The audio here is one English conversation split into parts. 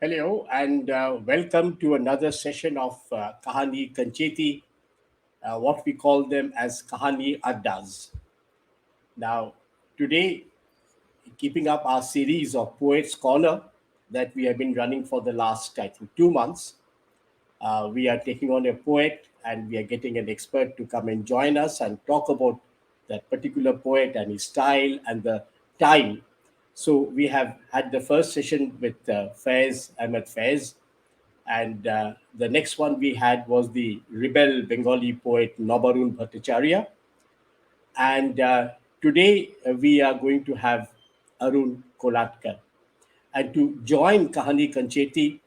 Hello and welcome to another session of Kahaani Koncerti, what we call them as Kahaani Addas. Now, today, keeping up our series of Poets Corner that we have been running for the last, I think, 2 months, we are taking on a poet and we are getting an expert to come and join us and talk about that particular poet and his style and the time. So we have had the first session with Faiz Ahmed Faiz, and the next one we had was the rebel Bengali poet Nabarun Bhattacharya. And today we are going to have Arun Kolatkar. And to join Kahaani Koncerti,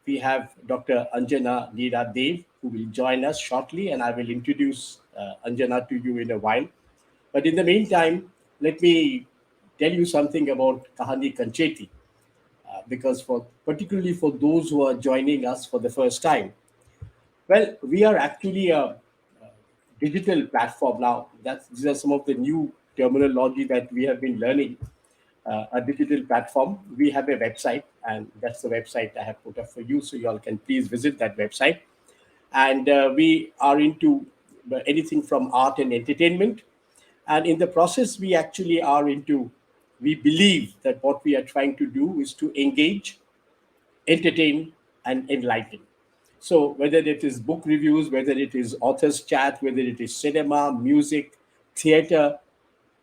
we have Dr. Anjana Neira Dev, who will join us shortly, and I will introduce Anjana to you in a while. But in the meantime, let me tell you something about Kahaani Koncerti, because particularly for those who are joining us for the first time, well, we are actually a digital platform now. These are some of the new terminology that we have been learning. A digital platform. We have a website, and that's the website I have put up for you. So you all can please visit that website. And we are into anything from art and entertainment. And in the process, we actually are into. We believe that what we are trying to do is to engage, entertain, and enlighten. So whether it is book reviews, whether it is authors chat, whether it is cinema, music, theater,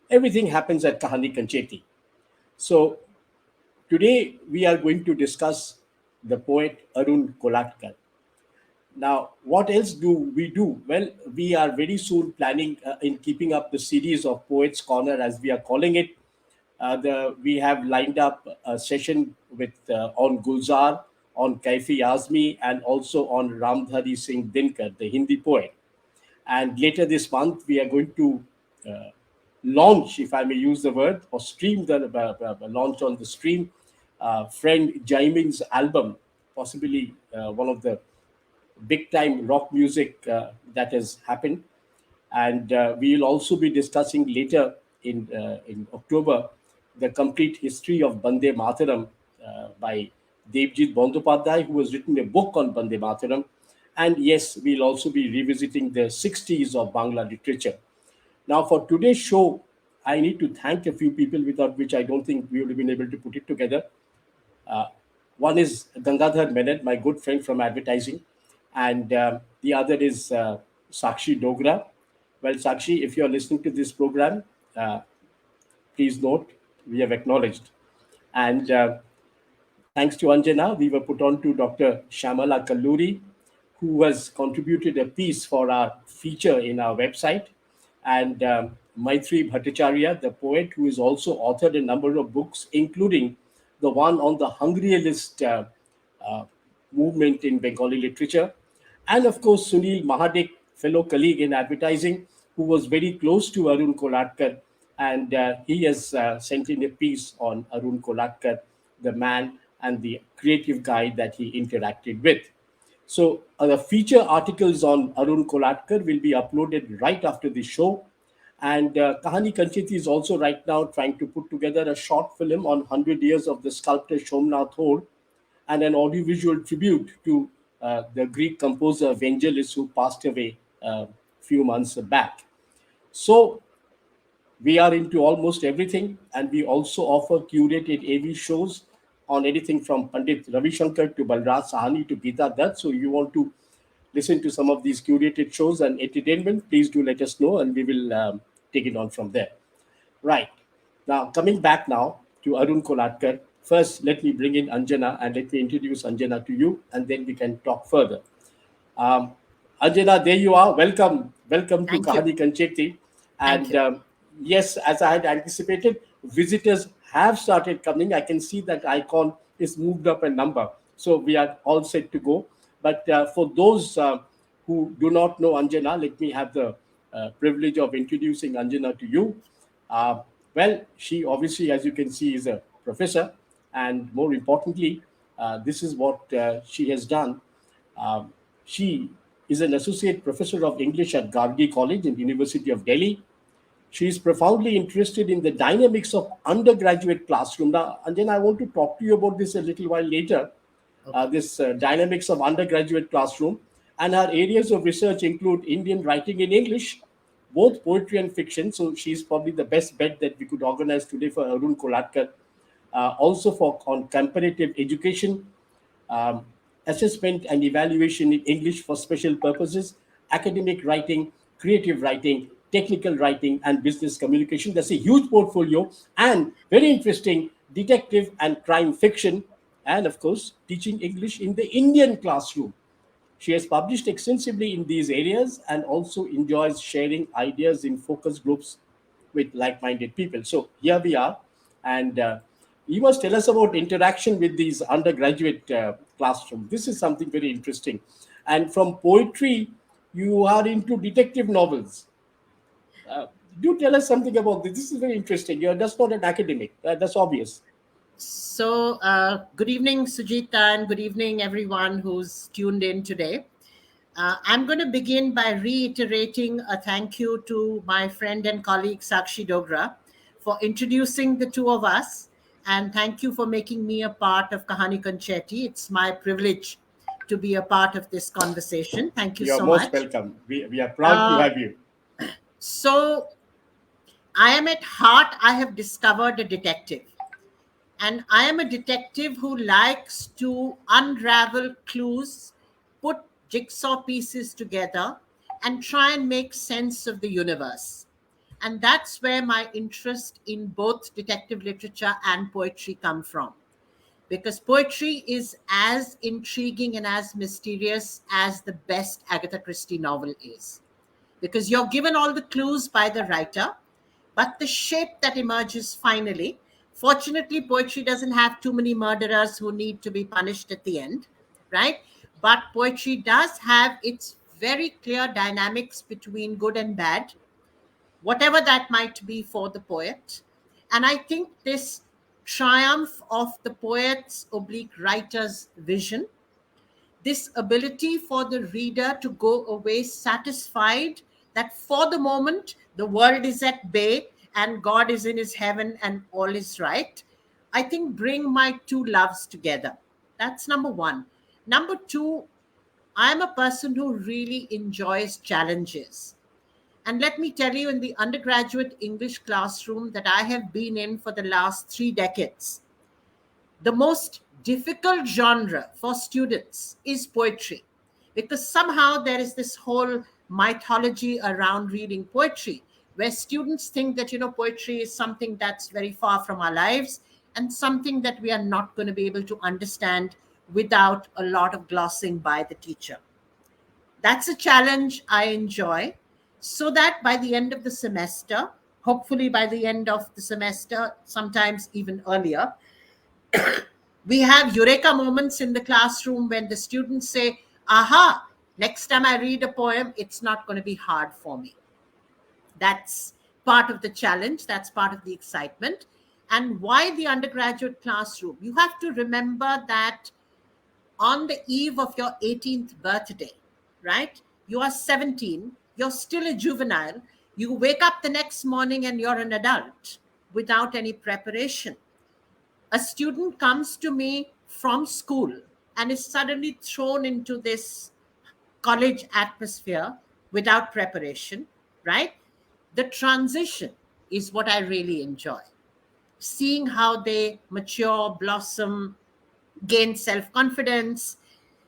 everything happens at Kahaani Koncerti. So today we are going to discuss the poet Arun Kolatkar. Now, what else do we do? Well, we are very soon planning in keeping up the series of Poets Corner, as we are calling it. We have lined up a session with on Gulzar, on Kaifi Azmi, and also on Ramdhari Singh Dinkar, the Hindi poet. And later this month, we are going to uh, launch, if I may use the word, or stream the launch on the stream, friend Jaiming's album, possibly one of the big time rock music that has happened. And we will also be discussing later in October the complete history of Bande Mataram by Devjit Bandyopadhyay, who has written a book on Bande Mataram. And yes, we'll also be revisiting the 60s of Bangla literature. Now, for today's show, I need to thank a few people without which I don't think we would have been able to put it together. Uh, One is Gangadhar Menon, my good friend from advertising, and the other is Sakshi Dogra. Well, Sakshi, if you're listening to this program, uh, please note we have acknowledged. And thanks to Anjana, we were put on to Dr. Shamala Kalluri, who has contributed a piece for our feature in our website, and Maitri Bhattacharya, the poet, who has also authored a number of books, including the one on the Hungryalist uh, movement in Bengali literature. And of course, Sunil Mahadik, fellow colleague in advertising, who was very close to Arun Kolatkar. And he has sent in a piece on Arun Kolatkar, the man and the creative guy that he interacted with. So the feature articles on Arun Kolatkar will be uploaded right after the show. And Kahaani Koncerti is also right now trying to put together a short film on 100 years of the sculptor Shomnath Hore and an audiovisual tribute to the Greek composer Vangelis, who passed away a few months back. So we are into almost everything, and we also offer curated AV shows on anything from Pandit Ravi Shankar to Balraj Sahani to Geeta Dutt. So you want to listen to some of these curated shows and entertainment, please do let us know, and we will take it on from there. Right. Now, coming back now to Arun Kolatkar, first let me bring in Anjana and let me introduce Anjana to you, and then we can talk further. Um, Anjana, there you are. Welcome. Welcome to Thank you. Kahaani Koncerti. Thank And you. yes, as I had anticipated, visitors have started coming. I can see that icon is moved up a number. So we are all set to go. But for those who do not know Anjana, let me have the privilege of introducing Anjana to you. Uh, well, she obviously, as you can see, is a professor. And more importantly, this is what she has done. Um, she is an associate professor of English at Gargi College in the University of Delhi. She is profoundly interested in the dynamics of undergraduate classroom. Now, Anjana, I want to talk to you about this a little while later. this dynamics of undergraduate classroom. And her areas of research include Indian writing in English, both poetry and fiction. So she's probably the best bet that we could organize today for Arun Kolatkar. Also for on comparative education, um, assessment and evaluation in English for special purposes, academic writing, creative writing, technical writing, and business communication. That's a huge portfolio and very interesting detective and crime fiction, and of course, teaching English in the Indian classroom. She has published extensively in these areas and also enjoys sharing ideas in focus groups with like minded people. So here we are. And you must tell us about interaction with these undergraduate classroom. This is something very interesting. And from poetry, you are into detective novels. Uh, do tell us something about this. This is very interesting. You're just not an academic. That's obvious. Good evening, Sujita, and good evening, everyone who's tuned in today. I'm going to begin by reiterating a thank you to my friend and colleague Sakshi Dogra for introducing the two of us, and thank you for making me a part of Kahaani Koncerti. It's my privilege to be a part of this conversation. Thank you You're so most much. welcome. We are proud to Uh, have you. so, I am at heart, I have discovered a detective. And I am a detective who likes to unravel clues, put jigsaw pieces together, and try and make sense of the universe. And that's where my interest in both detective literature and poetry come from. Because poetry is as intriguing and as mysterious as the best Agatha Christie novel is. Because you're given all the clues by the writer, but the shape that emerges finally. Fortunately, poetry doesn't have too many murderers who need to be punished at the end, right? But poetry does have its very clear dynamics between good and bad, whatever that might be for the poet. And I think this triumph of the poet's oblique writer's vision, this ability for the reader to go away satisfied that for the moment the world is at bay and God is in his heaven and all is right, I think bring my two loves together. That's number one. Number two, I'm a person who really enjoys challenges. And let me tell you, in the undergraduate English classroom that I have been in for the last 3 decades, the most difficult genre for students is poetry, because somehow there is this whole mythology around reading poetry where students think that poetry is something that's very far from our lives and something that we are not going to be able to understand without a lot of glossing by the teacher. That's a challenge I enjoy, so that by the end of the semester, hopefully by the end of the semester, sometimes even earlier, we have eureka moments in the classroom when the students say, aha, next time I read a poem, it's not going to be hard for me. That's part of the challenge, that's part of the excitement. And why the undergraduate classroom? You have to remember that on the eve of your 18th birthday, right? You are 17, you're still a juvenile. You wake up the next morning and you're an adult without any preparation. A student comes to me from school and is suddenly thrown into this college atmosphere without preparation, right? The transition is what I really enjoy. Seeing how they mature, blossom, gain self confidence,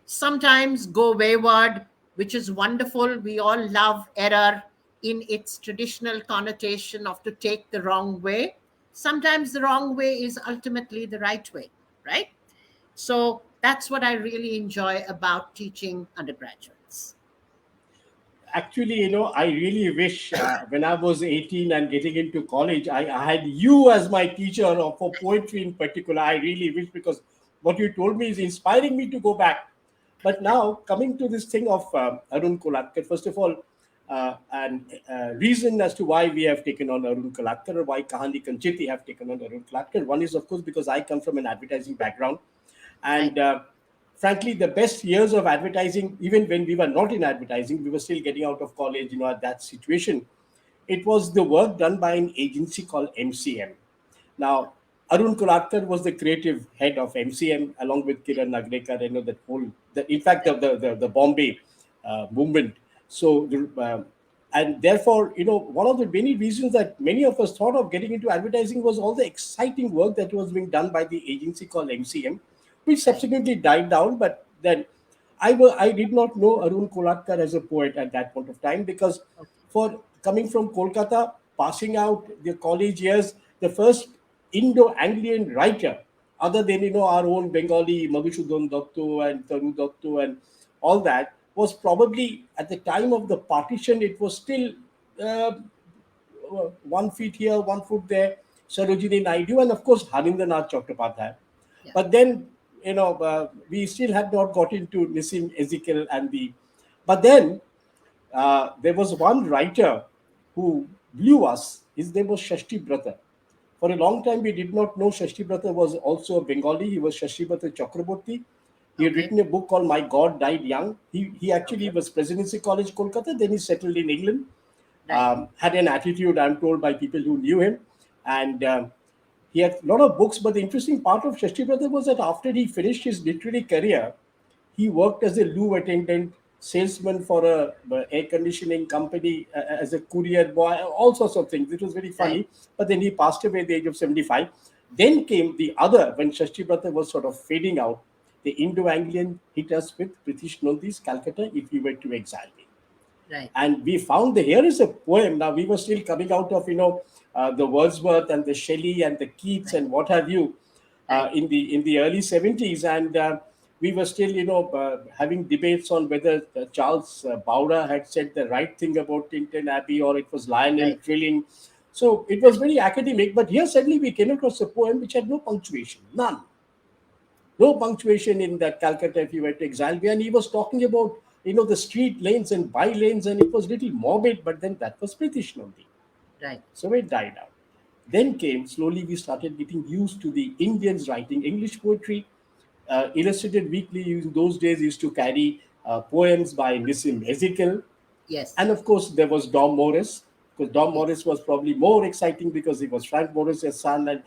sometimes go wayward, which is wonderful. We all love error in its traditional connotation of to take the wrong way. Sometimes the wrong way is ultimately the right way, right? So that's what I really enjoy about teaching undergraduates. Actually, I really wish when I was 18 and getting into college, I had you as my teacher for poetry in particular. I really wish, because what you told me is inspiring me to go back. But now, coming to this thing of Arun Kolatkar, first of all, and reason as to why we have taken on Arun Kolatkar, or why Kahaani Koncerti have taken on Arun Kolatkar. One is, of course, because I come from an advertising background. Right. And frankly, the best years of advertising, even when we were not in advertising, we were still getting out of college, at that situation. It was the work done by an agency called MCM. Now, Arun Kolatkar was the creative head of MCM along with Kiran Nagnekar. That whole, in fact, the Bombay movement. So, and therefore, one of the many reasons that many of us thought of getting into advertising was all the exciting work that was being done by the agency called MCM, which right. subsequently died down. But then I did not know Arun Kolatkar as a poet at that point of time because Okay. for coming from Kolkata, passing out the college years, the first Indo-Anglian writer, other than our own Bengali Madhusudan Datto and Taru Datto and all that, was probably at the time of the partition. It was still uh, 1 feet here, 1 foot there. Sarojini Naidu and of course Harindranath Chattopadhyay. Yeah. But then we still had not got into Nissim Ezekiel and the. But then there was one writer who blew us. His name was Shashti Brata. For a long time, we did not know Shashti Brata was also a Bengali. He was Shashti Brata Chakraborty. He had Okay. written a book called My God Died Young. He actually Okay. was Presidency College, Kolkata. Then he settled in England. Right. Had an attitude, I'm told, by people who knew him. And he had a lot of books. But the interesting part of Shashti Brata was that after he finished his literary career, he worked as a loo attendant, salesman for a air conditioning company, as a courier boy, all sorts of things. It was very Right. funny. But then he passed away at the age of 75. Then came the other, when Shashti Brata was sort of fading out, the Indo-Anglian hit us with Pritish Nondi's Calcutta, If You Were to Exile Me. Right. And we found here is a poem. Now we were still coming out of the Wordsworth and the Shelley and the Keats Right. and what have you, Right. in the early 70s, and we were still having debates on whether Charles Bowra had said the right thing about Tintin Abbey or it was Lionel Right. Trilling. So it was very academic, but here suddenly we came across a poem which had no punctuation, none, no punctuation in that Calcutta if you were to exile me. And he was talking about the street lanes and by lanes, and it was little morbid, but then that was British only. Right. So it died out. Then came slowly we started getting used to the Indians writing English poetry. Illustrated Weekly in those days used to carry poems by Nissim Ezekiel, Yes. and of course, there was Dom Morris, because Dom Yes. Morris was probably more exciting because he was Frank Morris's son and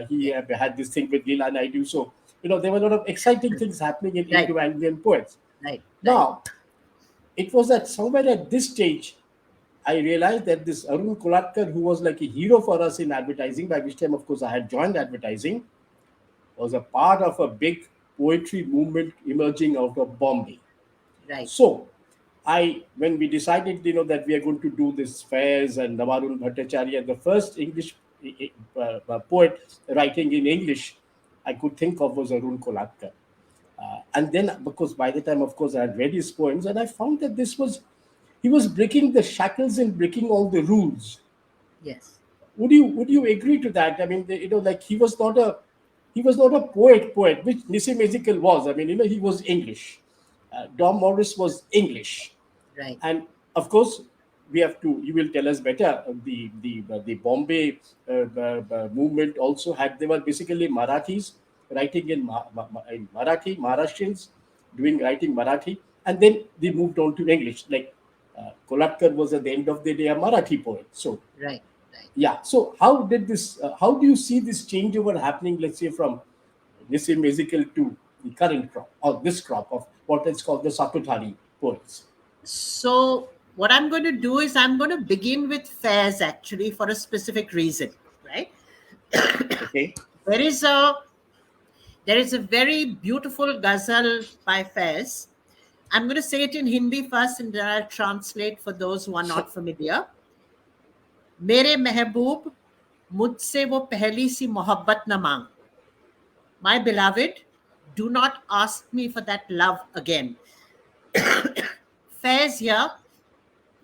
he Yes. had this thing with Leela Naidu. So, there were a lot of exciting things happening in Right. Indo-Anglian poets. Right. Right. Now, it was at somewhere at this stage, I realized that this Arun Kolatkar, who was like a hero for us in advertising, by which time, of course, I had joined advertising, was a part of a big poetry movement emerging out of Bombay. Right. So, when we decided, that we are going to do this fairs and Navarun Bhattacharya, the first English poet writing in English I could think of was Arun Kolatkar. And then, because by the time, of course, I had read his poems, and I found that he was breaking the shackles and breaking all the rules. Yes. Would you agree to that? I mean, like he was not a poet, which Nissim Ezekiel was. I mean, he was English. Dom Morris was English, Right. and of course we have to. You will tell us better. The Bombay movement also had. They were basically Marathis writing in Marathi, Maharashtrians doing writing Marathi, and then they moved on to English. Like Kolatkar was at the end of the day a Marathi poet. So Right. Right. yeah. So how did this? How do you see this changeover happening? Let's say from this musical to the current crop or this crop of what is called the Sathottari poets. So what I'm going to do is I'm going to begin with fairs actually for a specific reason. Right. Okay. There is a there is a very beautiful ghazal by Fairs. I'm going to say it in Hindi first and then I'll translate for those who are So, not familiar. मेरे महबूब मुझसे वो पहली सी मोहब्बत न मांग. My beloved, do not ask me for that love again. Fairs here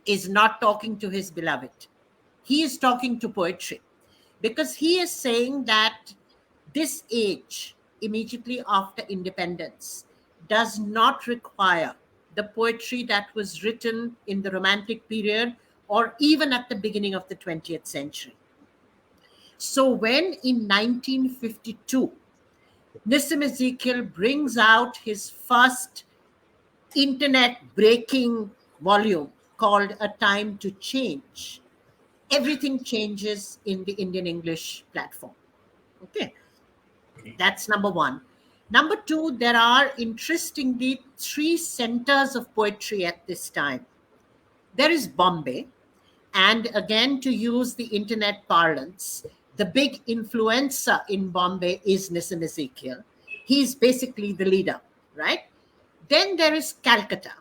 is not talking to his beloved. He is talking to poetry because he is saying that this age, immediately after independence, does not require the poetry that was written in the Romantic period or even at the beginning of the 20th century. So, when in 1952, Nissim Ezekiel brings out his first internet breaking volume called A Time to Change, everything changes in the Indian English platform. Okay. That's number one. Number two, there are interestingly three centers of poetry at this time. There is Bombay, and again, to use the internet parlance, the big influencer in Bombay is Nissim Ezekiel. He's basically the leader, right? Then there is Calcutta.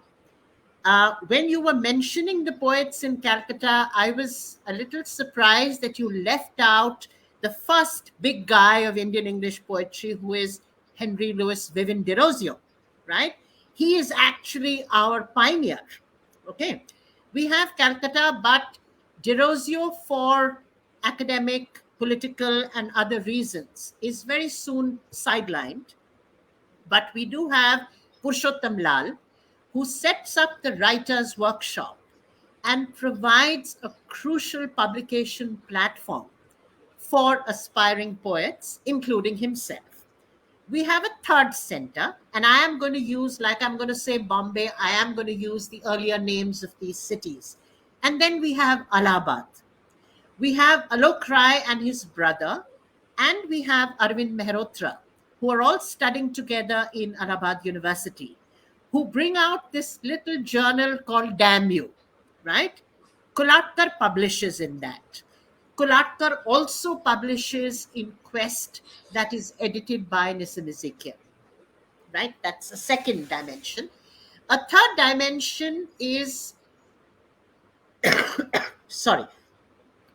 When you were mentioning the poets in Calcutta, I was a little surprised that you left out the first big guy of Indian English poetry, who is Henry Louis Vivin de Rosio, right? He is actually our pioneer. Okay. We have Calcutta, but de Rosio, for academic, political, and other reasons, is very soon sidelined. But we do have Purushottam Lal, who sets up the writers' workshop and provides a crucial publication platform for aspiring poets, including himself. We have a third center, and I am going to use, like I'm going to say Bombay, I am going to use the earlier names of these cities. And then we have Allahabad. We have Alok Rai and his brother, and we have Arvind Mehrotra, who are all studying together in Allahabad University, who bring out this little journal called Damn You, right? Kolatkar publishes in that. Kolatkar also publishes in Quest, that is edited by Nissim Ezekiel, right? That's a second dimension. A third dimension is, sorry,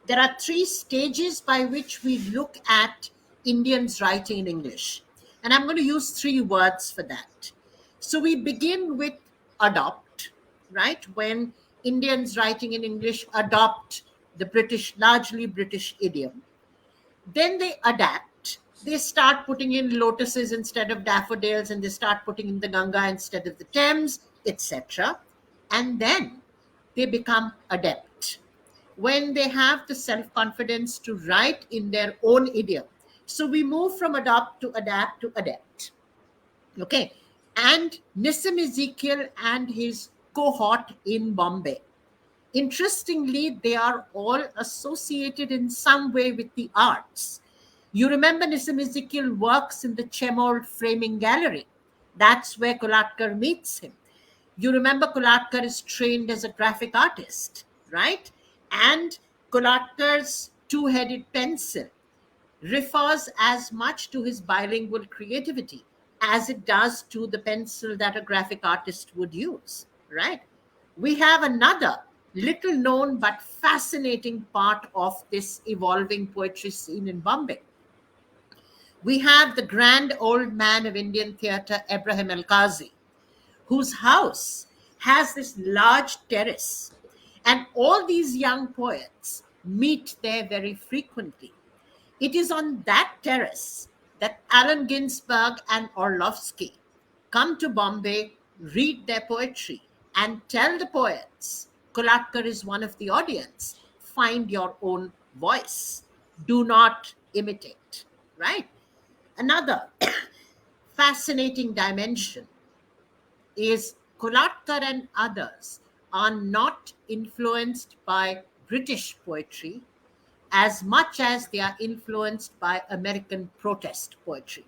there are three stages by which we look at Indians writing in English. And I'm going to use three words for that. So we begin with adopt, right? When Indians writing in English adopt the British, largely British idiom. Then they adapt. They start putting in lotuses instead of daffodils, and they start putting in the Ganga instead of the Thames, etc. And then they become adept when they have the self confidence to write in their own idiom. So we move from adopt to adapt to adept. Okay. And Nissim Ezekiel and his cohort in Bombay, interestingly, they are all associated in some way with the arts. You remember Nissim Ezekiel works in the Chemold Framing Gallery. That's where Kolatkar meets him. You remember Kolatkar is trained as a graphic artist, right? And Kolatkar's two-headed pencil refers as much to his bilingual creativity as it does to the pencil that a graphic artist would use, right? We have another little known but fascinating part of this evolving poetry scene in Bombay. We have the grand old man of Indian theatre, Abraham El Qazi, whose house has this large terrace, and all these young poets meet there very frequently. It is on that terrace that Allen Ginsberg and Orlovsky come to Bombay, read their poetry, and tell the poets, Kolatkar is one of the audience. Find your own voice. Do not imitate, right? Another fascinating dimension is Kolatkar and others are not influenced by British poetry as much as they are influenced by American protest poetry.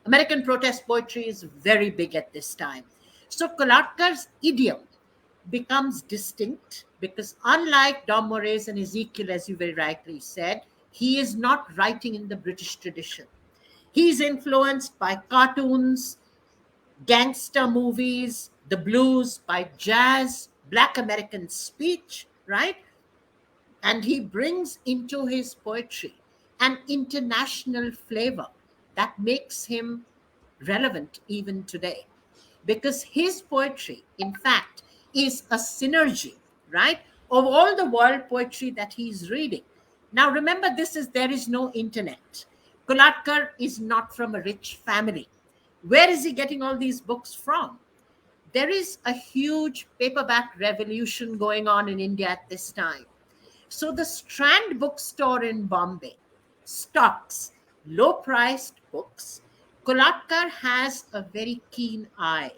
American protest poetry is very big at this time. So Kolatkar's idiom becomes distinct because, unlike Dom Moraes and Ezekiel, as you very rightly said, he is not writing in the British tradition. He's influenced by cartoons, gangster movies, the blues, by jazz, Black American speech, right? And he brings into his poetry an international flavor that makes him relevant even today. Because his poetry, in fact, is a synergy, right, of all the world poetry that he's reading. Now, remember, there is no internet. Kolatkar is not from a rich family. Where is he getting all these books from? There is a huge paperback revolution going on in India at this time. So the Strand bookstore in Bombay stocks low-priced books. Kolatkar has a very keen eye,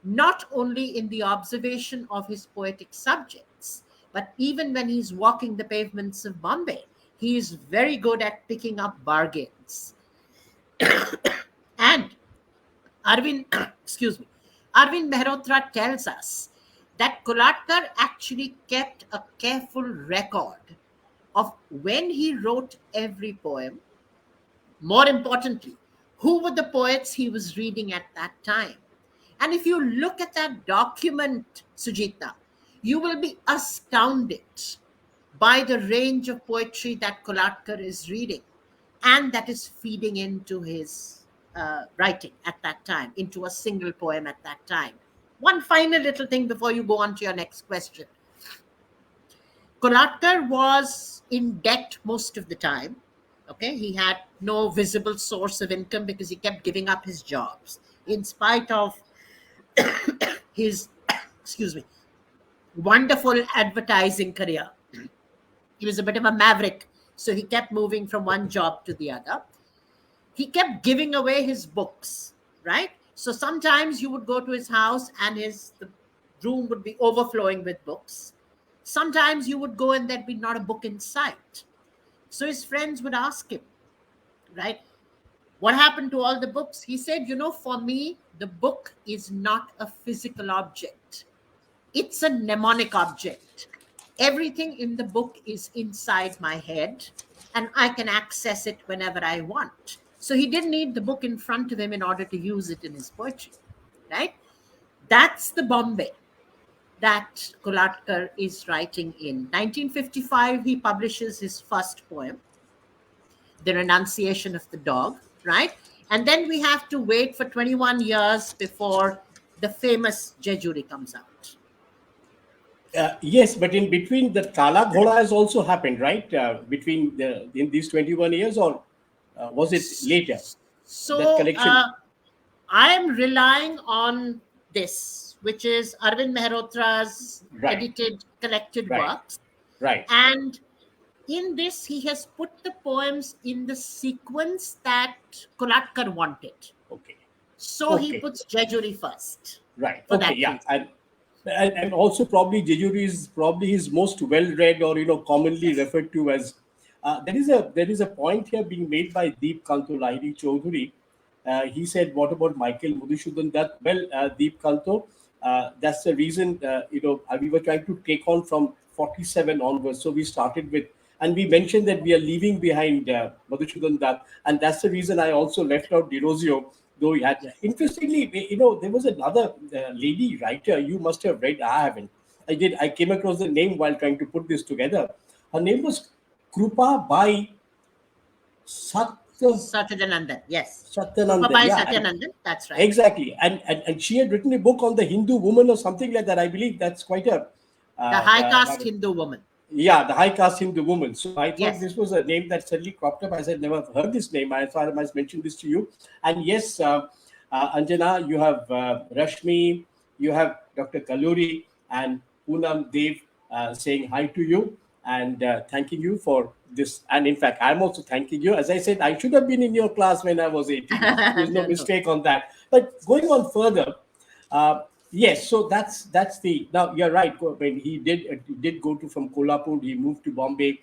not only in the observation of his poetic subjects, but even when he's walking the pavements of Bombay, he is very good at picking up bargains. Arvind, excuse me, Arvind Mehrotra tells us that Kolatkar actually kept a careful record of when he wrote every poem. More importantly, who were the poets he was reading at that time? And if you look at that document, Sujita, you will be astounded by the range of poetry that Kolatkar is reading and that is feeding into his writing at that time, into a single poem at that time. One final little thing before you go on to your next question. Kolatkar was in debt most of the time. Okay, he had no visible source of income because he kept giving up his jobs in spite of his, excuse me, wonderful advertising career. He was a bit of a maverick, so he kept moving from one job to the other. He kept giving away his books, right? So sometimes you would go to his house and the room would be overflowing with books. Sometimes you would go and there'd be not a book in sight. So his friends would ask him, right, what happened to all the books? He said, for me, the book is not a physical object. It's a mnemonic object. Everything in the book is inside my head and I can access it whenever I want. So he didn't need the book in front of him in order to use it in his poetry, right? That's the Bombay that Kolatkar is writing in. 1955, he publishes his first poem, The Renunciation of the Dog, right? And then we have to wait for 21 years before the famous Jejuri comes out. Yes, but in between, the Kala Ghoda has also happened, right? In these 21 years, or was it later? That So collection, I am relying on this, which is Arvind Mehrotra's right, edited collected right, works. right. And in this, he has put the poems in the sequence that Kolatkar wanted. Okay, So he okay, puts Jejuri first right. for Okay, that yeah, reason. and also probably Jejuri is probably his most well-read, or commonly Yes. referred to as. There is a point here being made by Deep Kanto Lahiri Chaudhuri. He said, "What about Michael Madhusudhan Dutt?" Well, Deep Kanto, that's the reason. We were trying to take on from 47 onwards. So we started with, and we mentioned that we are leaving behind Madhusudhan Dutt, and that's the reason I also left out Derozio. Though he had, Yes. interestingly, there was another lady writer you must have read. I haven't. I did. I came across the name while trying to put this together. Her name was Krupa Bai Sat Satyanandan. Yes. Satyanandan. Rupabai Yeah, Satyanandan. That's right. exactly. And she had written a book on the Hindu woman or something like that. I believe that's quite a The high caste rather, Hindu woman. yeah, the high caste Hindu woman. So I thought Yes. this was a name that suddenly cropped up. I said, never heard this name. I thought I must mention this to you. And yes, Anjana, you have Rashmi, you have Dr. Kaluri and Poonam Dev saying hi to you and thanking you for this. And in fact, I'm also thanking you. As I said, I should have been in your class when I was 18. There's no No, no. mistake on that. But going on further, uh, yes, so that's the, now you're right. When he did go to from Kolhapur, he moved to Bombay,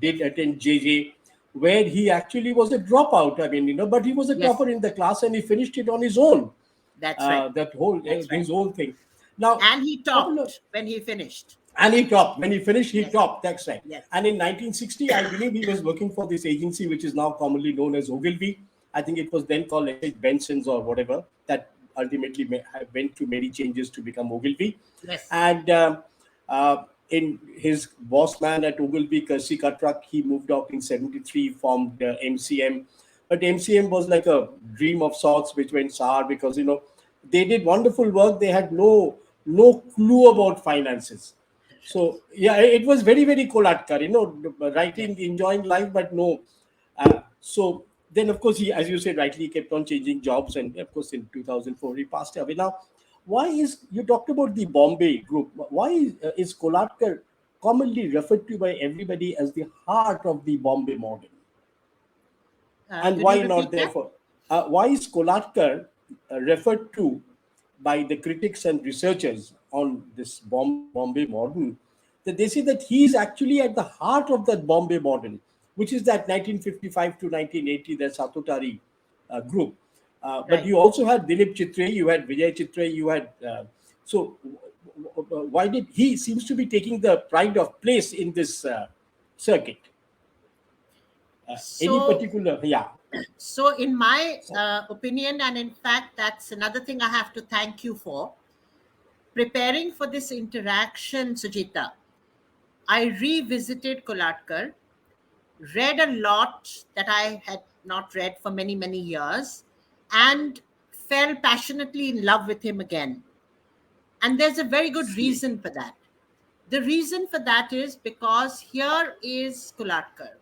did attend JJ, where he actually was a dropout. I mean, but he was a Yes. topper in the class and he finished it on his own. That's right. That whole That's right. his whole thing. Now, And he couple of, topped when he finished. and he topped. When he finished, he Yes. topped. That's right. Yes. And in 1960, I believe he was working for this agency, which is now commonly known as Ogilvy. I think it was then called S.H. Benson's or whatever. That ultimately went through many changes to become Ogilvy. Yes. And in his boss man at Ogilvy, Kersey Cutruck, he moved out in 73, formed MCM. But MCM was like a dream of sorts, which went sour because, they did wonderful work. They had no clue about finances. So yeah, it was very, very Kolatkar, Yes. writing, enjoying life, but no. So then, of course, he, as you said rightly, he kept on changing jobs, and of course, in 2004 he passed away. Now, why is, you talked about the Bombay group? Why is Kolatkar commonly referred to by everybody as the heart of the Bombay modern? And Could you why not repeat that? therefore? Why is Kolatkar referred to by the critics and researchers on this Bombay modern, that they say that he is actually at the heart of that Bombay modern, which is that 1955 to 1980, the Sathottari group. But Right. you also had Dilip Chitre, you had Vijay Chitre, you had. So, why did he seems to be taking the pride of place in this circuit? Any So, particular? Yeah, in my opinion, and in fact, that's another thing I have to thank you for preparing for this interaction, Sujita. I revisited Kolatkar, read a lot that I had not read for many, many years, and fell passionately in love with him again. And there's a very good sweet. reason for that. The reason for that is because here is Kolatkar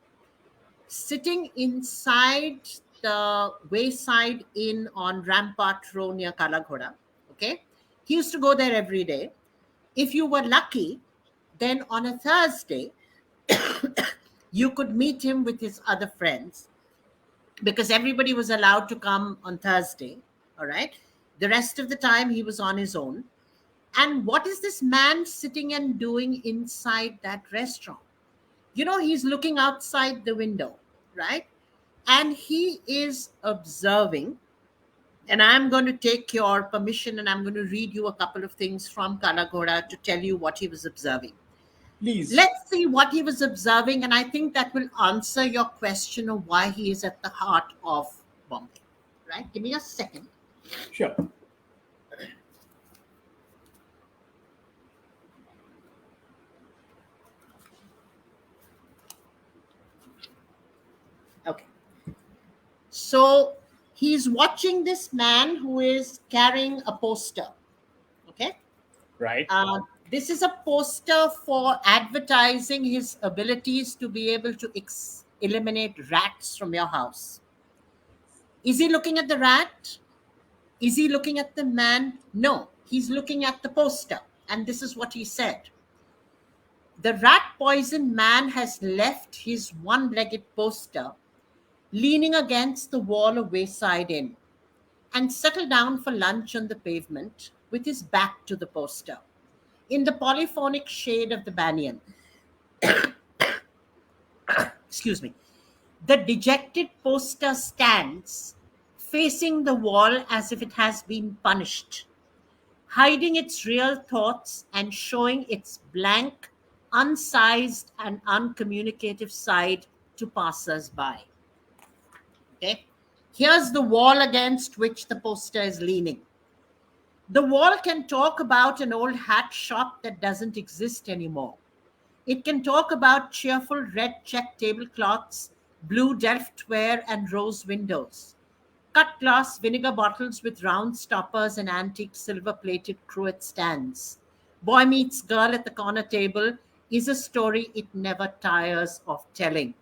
sitting inside the Wayside Inn on Rampart Row near Kalaghoda. Okay. He used to go there every day. If you were lucky, then on a Thursday, you could meet him with his other friends because everybody was allowed to come on Thursday. All right. The rest of the time, he was on his own. And what is this man sitting and doing inside that restaurant? He's looking outside the window, right? And he is observing. And I'm going to take your permission and I'm going to read you a couple of things from Kalagoda to tell you what he was observing. Please, Let's see what he was observing, and I think that will answer your question of why he is at the heart of Bombay. Right? Give me a second. sure. Okay. So he's watching this man who is carrying a poster. Okay. Right. Uh, this is a poster for advertising his abilities to be able to eliminate rats from your house. Is he looking at the rat? Is he looking at the man? No, he's looking at the poster. And this is what he said: the rat poisoned man has left his one legged poster leaning against the wall of Wayside Inn and settled down for lunch on the pavement with his back to the poster. In the polyphonic shade of the banyan, excuse me, the dejected poster stands facing the wall as if it has been punished, hiding its real thoughts and showing its blank, unsized, and uncommunicative side to passers by. Okay? Here's the wall against which the poster is leaning. The wall can talk about an old hat shop that doesn't exist anymore. It can talk about cheerful red check tablecloths, blue Delftware, and rose windows, cut glass vinegar bottles with round stoppers and antique silver plated cruet stands. Boy Meets Girl at the corner table is a story it never tires of telling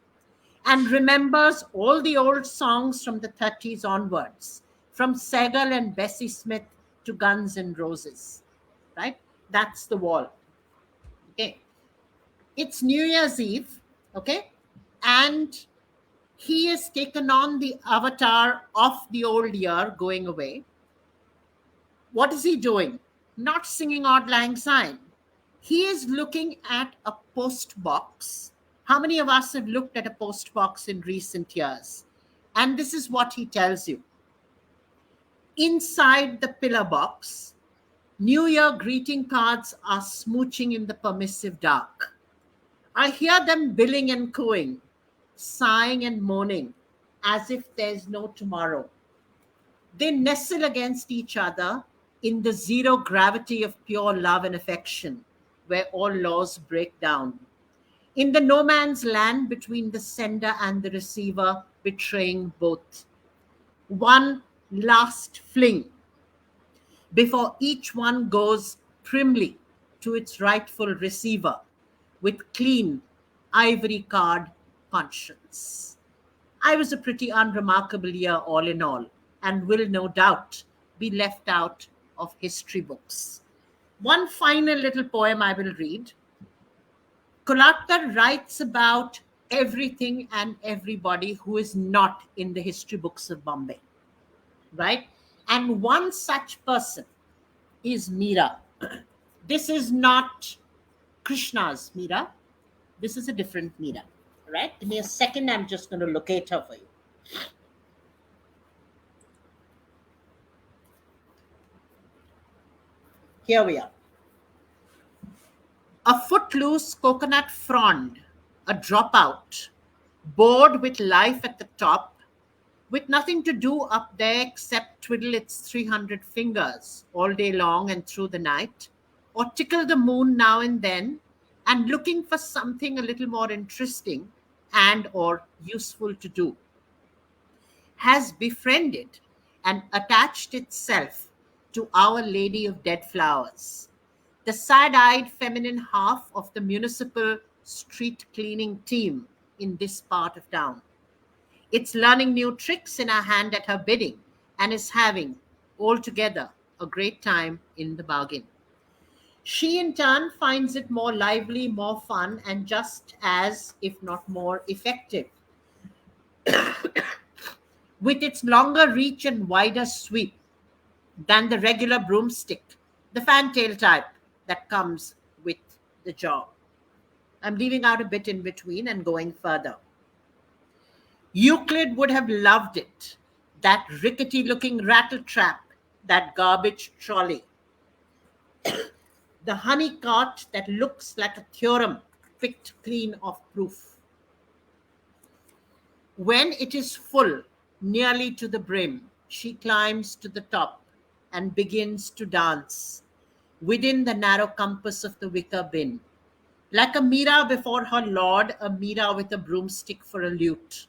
and remembers all the old songs from the 30s onwards, from Segal and Bessie Smith to Guns N' Roses. Right? That's the wall. Okay. It's New Year's Eve. Okay. And he has taken on the avatar of the old year going away. What is he doing? Not singing Auld Lang Syne. He is looking at a post box. How many of us have looked at a post box in recent years? And this is what he tells you. Inside the pillar box, New Year greeting cards are smooching in the permissive dark. I hear them billing and cooing, sighing and moaning, as if there's no tomorrow. They nestle against each other in the zero gravity of pure love and affection, where all laws break down. In the no man's land between the sender and the receiver, betraying both. One last fling before each one goes primly to its rightful receiver with clean ivory card conscience. I was a pretty unremarkable year all in all, and will no doubt be left out of history books. One final little poem I will read. Kolatkar writes about everything and everybody who is not in the history books of Bombay, right? And one such person is Meera. This is not Krishna's Meera. This is a different Meera, right? Give me a second. I'm just going to locate her for you. Here we are. A footloose coconut frond, a dropout, bored with life at the top, with nothing to do up there except twiddle its 300 fingers all day long and through the night, or tickle the moon now and then, and looking for something a little more interesting and or useful to do, has befriended and attached itself to Our Lady of Dead Flowers, the sad-eyed feminine half of the municipal street cleaning team in this part of town. It's learning new tricks in her hand at her bidding and is having, altogether, a great time in the bargain. She, in turn, finds it more lively, more fun, and just as, if not more, effective. With its longer reach and wider sweep than the regular broomstick, the fantail type that comes with the job. I'm leaving out a bit in between and going further. Euclid would have loved it. That rickety looking rattle trap, that garbage trolley, the honey cart that looks like a theorem picked clean of proof. When it is full, nearly to the brim, she climbs to the top and begins to dance within the narrow compass of the wicker bin. Like a Mira before her lord, a Mira with a broomstick for a lute.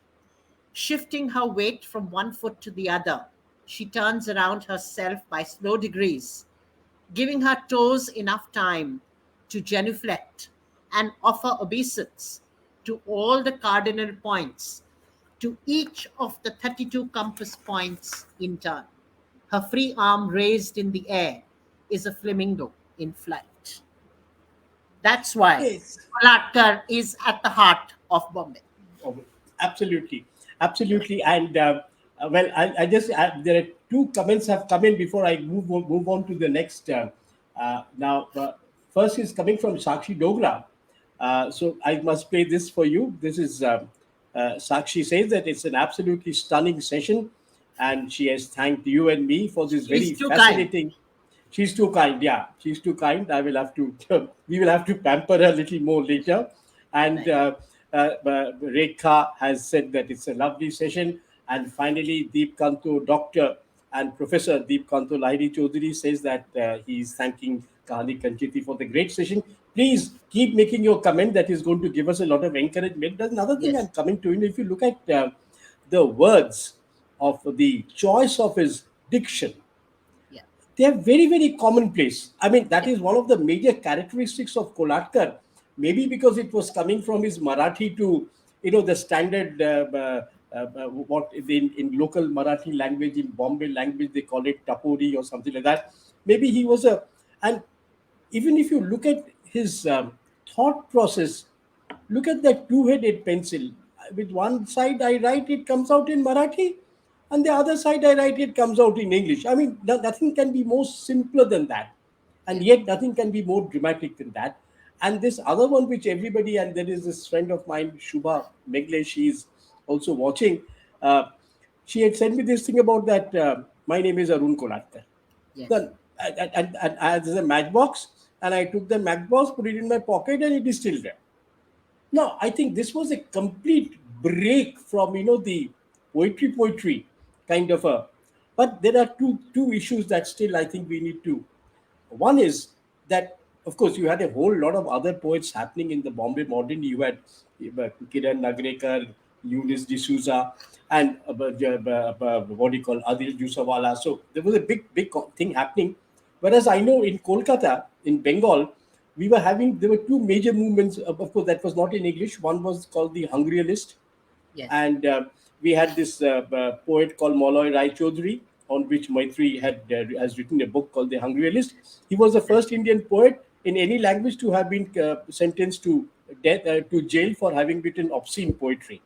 Shifting her weight from one foot to the other, she turns around herself by slow degrees, giving her toes enough time to genuflect and offer obeisance to all the cardinal points, to each of the 32 compass points in turn. Her free arm raised in the air is a flamingo in flight. That's why Yes. Kolatkar is at the heart of Bombay. Oh, absolutely, absolutely. And well, I just there are two comments have come in before I move on to the next. Now, first is coming from Sakshi Dogra. So I must play this for you. This is Sakshi says that it's an absolutely stunning session, and she has thanked you and me for this She's very too kind. fascinating. She's too kind. Yeah, she's too kind. I will have to. We will have to pamper her a little more later. And Right. Rekha has said that it's a lovely session. And finally, Deep Kanto, Doctor and Professor Deep Kanto Lahiri Chaudhary says that he is thanking Kahani Kanchiti for the great session. Please keep making your comment. That is going to give us a lot of encouragement. There's another thing I'm Yes. coming to. If you look at the words of the choice of his diction, Yeah. they are very, very commonplace. I mean, that Yeah. is one of the major characteristics of Kolatkar. Maybe because it was coming from his Marathi to, the standard, what in local Marathi language, in Bombay language, they call it tapori or something like that. Maybe he was and even if you look at his thought process, look at that two-headed pencil. With one side I write, it comes out in Marathi, and the other side I write, it comes out in English. I mean, nothing can be more simpler than that, and Yeah. yet nothing can be more dramatic than that. And this other one, which everybody, and there is this friend of mine, Shubha Megle, she is also watching. Uh, she had sent me this thing about that. My name is Arun Kolatkar. Yes. Then there's a matchbox, and I took the matchbox, put it in my pocket, and it is still there. No, I think this was a complete break from the poetry kind of a. But there are two issues that still I think we need to. One is that, of course, you had a whole lot of other poets happening in the Bombay Modern. You had Kiran Nagrekar, Eunice D'Souza, and what do you call Adil Jusawala. So there was a big thing happening. Whereas I know in Kolkata, in Bengal, there were two major movements. Of course, that was not in English. One was called the Hungryalist, Yes. and we had this poet called Moloy Rai Chaudhary, on which Maitri has written a book called The Hungryalist. He was the Right. first Indian poet in any language to have been sentenced to death to jail for having written obscene poetry,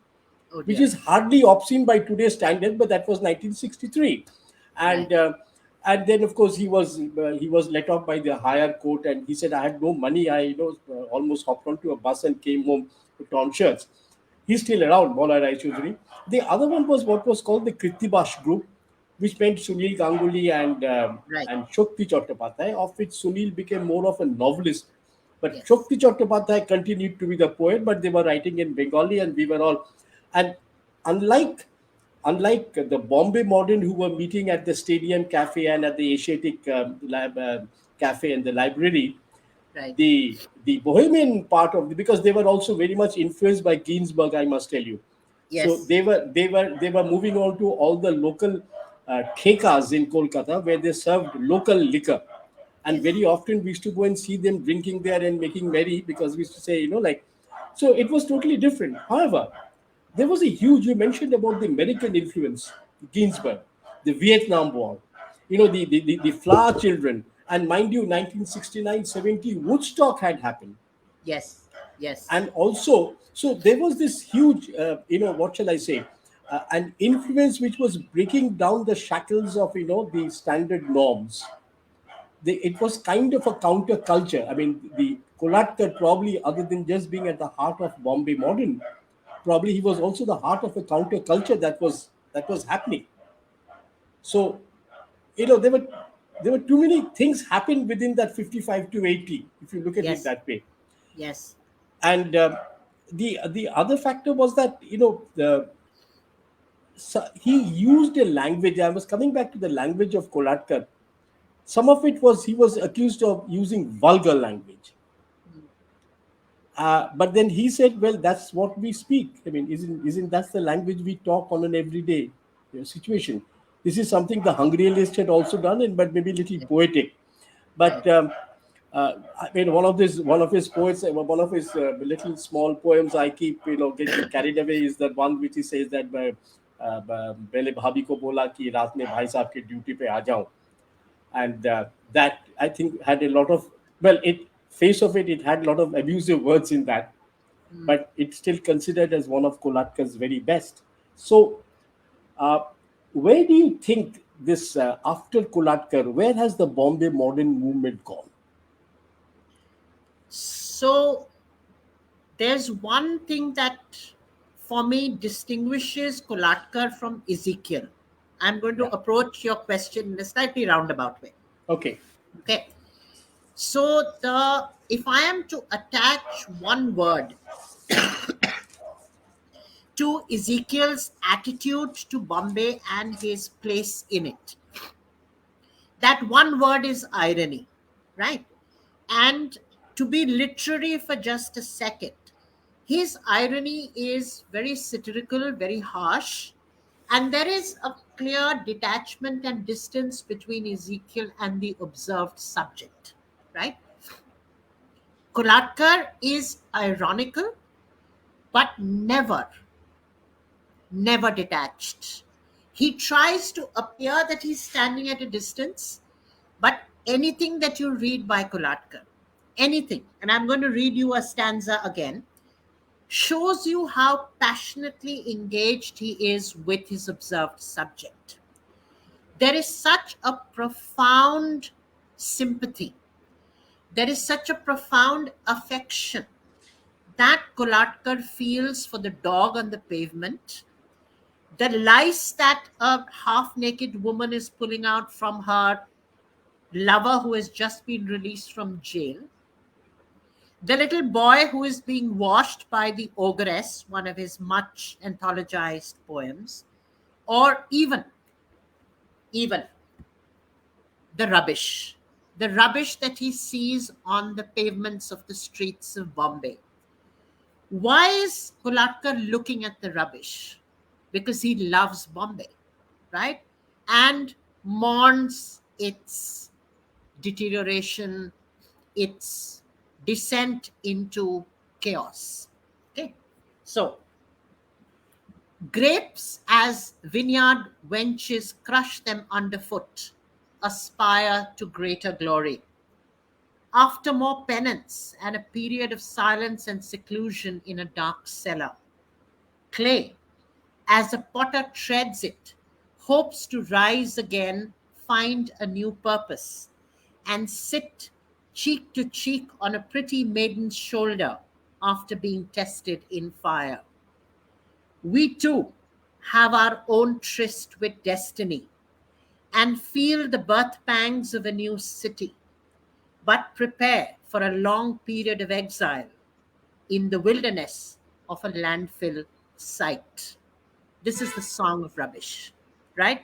Oh which dear. is hardly obscene by today's standard, but that was 1963. Right. And then of course he was let off by the higher court, and he said, I had no money. I almost hopped onto a bus and came home to torn shirts. He's still around, Mola Rai Chaudhary. The other one was what was called the Krittibash group, which meant Sunil Ganguly Right. and Shakti Chattopadhyay, of which Sunil became more of a novelist. But Yes. Shakti Chattopadhyay continued to be the poet, but they were writing in Bengali, and we were all. And unlike unlike the Bombay Modern, who were meeting at the Stadium Cafe and at the Asiatic Cafe and the library, Right. the Bohemian part of the, because they were also very much influenced by Ginsberg, I must tell you. So Yes. they were moving on to all the local thekas in Kolkata where they served local liquor, and Yes. very often we used to go and see them drinking there and making merry, because we used to say, like, so it was totally different. However, there was a huge, you mentioned about the American influence, Ginsberg, the Vietnam War, the flower children, and mind you, 1969, 70, Woodstock had happened. Yes. Yes. And also, so there was this huge, what shall I say, an influence which was breaking down the shackles of, the standard norms. It was kind of a counterculture. I mean, the Kolatkar, probably, other than just being at the heart of Bombay Modern, probably he was also the heart of a counterculture that was happening. So, there were too many things happened within that 55 to 80, if you look at it Yes. that way. Yes. And the other factor was that, he used a language. I was coming back to the language of Kolatkar. Some of it was, he was accused of using vulgar language. But then he said, well, that's what we speak. I mean, isn't that the language we talk on an everyday, situation? This is something the Hungarianist had also done, and but maybe a little Yes. poetic. Right. But I mean, one of his poets, one of his little small poems I keep, getting carried away, is that one which he says that, पहले भाभी को बोला कि रात में भाई साहब के ड्यूटी पे आ जाऊं, and that, I think, had a lot of, well, it face of it had a lot of abusive words in that, Mm. but it's still considered as one of Kolatkar's very best. So, uh, where do you think this, after Kolatkar, where has the Bombay modern movement gone? So there's one thing that for me distinguishes Kolatkar from Ezekiel. I'm going to Yeah. approach your question in a slightly roundabout way. Okay. Okay. So the if I am to attach one word to Ezekiel's attitude to Bombay and his place in it, that one word is irony, right? And to be literary for just a second, his irony is very satirical, very harsh, and there is a clear detachment and distance between Ezekiel and the observed subject, right? Kolatkar is ironical, but never detached. He tries to appear that he's standing at a distance, but anything that you read by Kolatkar, anything, and I'm going to read you a stanza again, shows you how passionately engaged he is with his observed subject. There is such a profound sympathy, there is such a profound affection that Kolatkar feels for the dog on the pavement, the lice that a half naked woman is pulling out from her lover who has just been released from jail, the little boy who is being washed by the ogress, one of his much anthologized poems, or even the rubbish that he sees on the pavements of the streets of Bombay. Why is Kolatkar looking at the rubbish? Because he loves Bombay, right? And mourns its deterioration, its descent into chaos. Okay. So, grapes as vineyard wenches crush them underfoot, aspire to greater glory. After more penance and a period of silence and seclusion in a dark cellar, clay, as a potter treads it, hopes to rise again, find a new purpose, and sit cheek to cheek on a pretty maiden's shoulder after being tested in fire. We too have our own tryst with destiny, and feel the birth pangs of a new city, but prepare for a long period of exile in the wilderness of a landfill site. This is the Song of Rubbish, right?